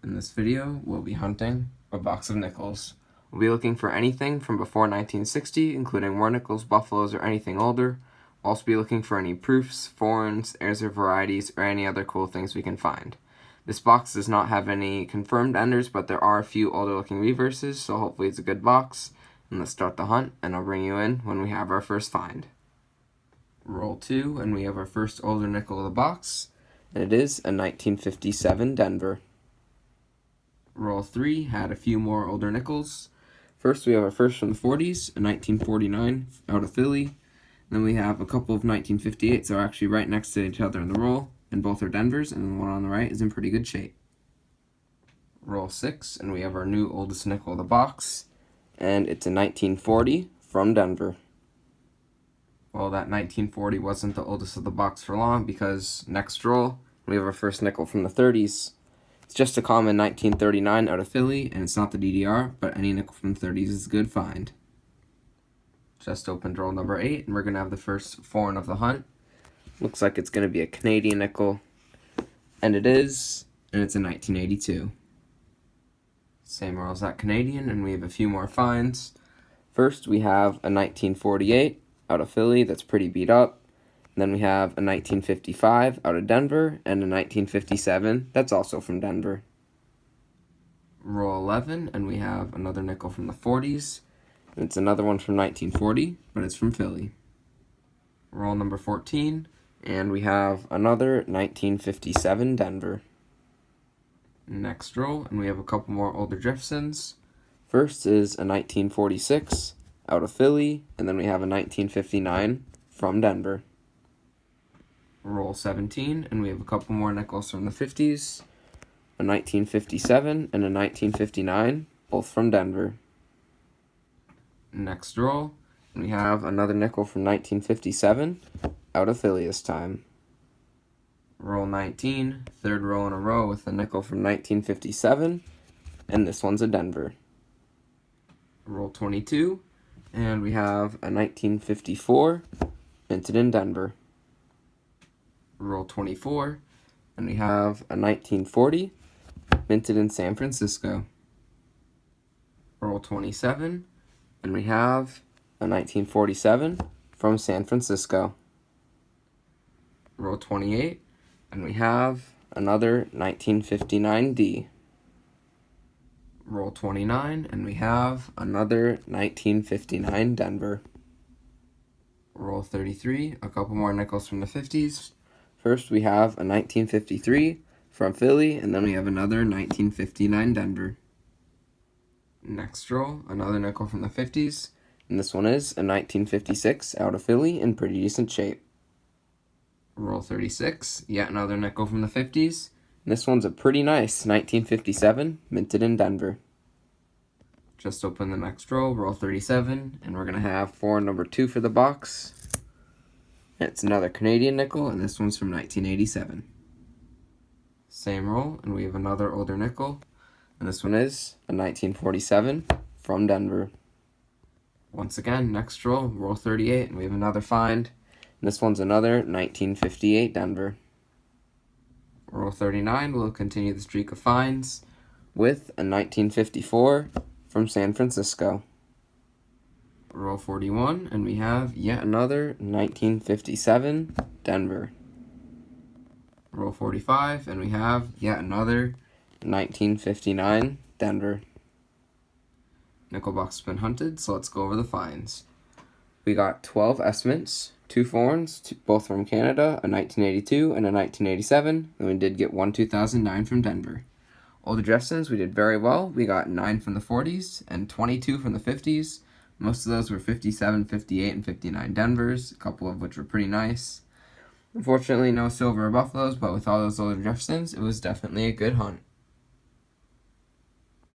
In this video, we'll be hunting a box of nickels. We'll be looking for anything from before 1960, including war nickels, buffaloes, or anything older. We'll also be looking for any proofs, foreigns, heirs or varieties, or any other cool things we can find. This box does not have any confirmed enders, but there are a few older looking reverses, so hopefully it's a good box. And let's start the hunt, and I'll bring you in when we have our first find. Roll 2, and we have our first older nickel of the box, and it is a 1957 Denver. Roll 3 had a few more older nickels. First, we have our first from the 40s, a 1949 out of Philly. Then we have a couple of 1958s that are actually right next to each other in the roll, and both are Denvers, and the one on the right is in pretty good shape. Roll 6, and we have our new oldest nickel of the box, and it's a 1940 from Denver. Well, that 1940 wasn't the oldest of the box for long, because next roll, we have our first nickel from the 30s. It's just a common 1939 out of Philly, and it's not the DDR, but any nickel from the 30s is a good find. Just opened roll number 8, and we're going to have the first foreign of the hunt. Looks like it's going to be a Canadian nickel, and it is, and it's a 1982. Same roll as that Canadian, and we have a few more finds. First, we have a 1948 out of Philly that's pretty beat up. And then we have a 1955 out of Denver and a 1957 that's also from Denver. Roll 11, and we have another nickel from the 40s. And it's another one from 1940, but it's from Philly. Roll number 14, and we have another 1957 Denver. Next roll, and we have a couple more older Jeffersons. First is a 1946 out of Philly, and then we have a 1959 from Denver. Roll 17, and we have a couple more nickels from the 50s, a 1957 and a 1959, both from Denver. Next roll, and we have another nickel from 1957 out of Philly this time. Roll 19, third roll in a row with a nickel from 1957, and this one's a Denver. Roll 22, and we have a 1954 minted in Denver. Roll 24, and we have a 1940 minted in San Francisco. Roll 27, and we have a 1947 from San Francisco. Roll 28, and we have another 1959D. Roll 29, and we have another 1959 Denver. Roll 33, a couple more nickels from the 50s. First, we have a 1953 from Philly, and then we have another 1959 Denver. Next roll, another nickel from the 50s, and this one is a 1956 out of Philly in pretty decent shape. Roll 36, yet another nickel from the 50s, and this one's a pretty nice 1957 minted in Denver. Just open the next roll, roll 37, and we're going to have foreign number 2 for the box. It's another Canadian nickel, and this one's from 1987. Same roll, and we have another older nickel, and this one is a 1947 from Denver. Once again, next roll, roll 38, and we have another find, and this one's another 1958 Denver. Roll 39, we'll continue the streak of finds with a 1954 from San Francisco. Roll 41, and we have yet another 1957 Denver. Roll 45, and we have yet another 1959 Denver. Nickel box has been hunted, so let's go over the finds. We got 12 estimates, 2 foreigns, both from Canada, a 1982 and a 1987, and we did get one 2009 from Denver. Older Jeffersons, we did very well. We got 9 from the 40s and 22 from the 50s. Most of those were 57, 58, and 59 Denvers, a couple of which were pretty nice. Unfortunately, no silver or buffaloes, but with all those older Jeffersons, it was definitely a good hunt.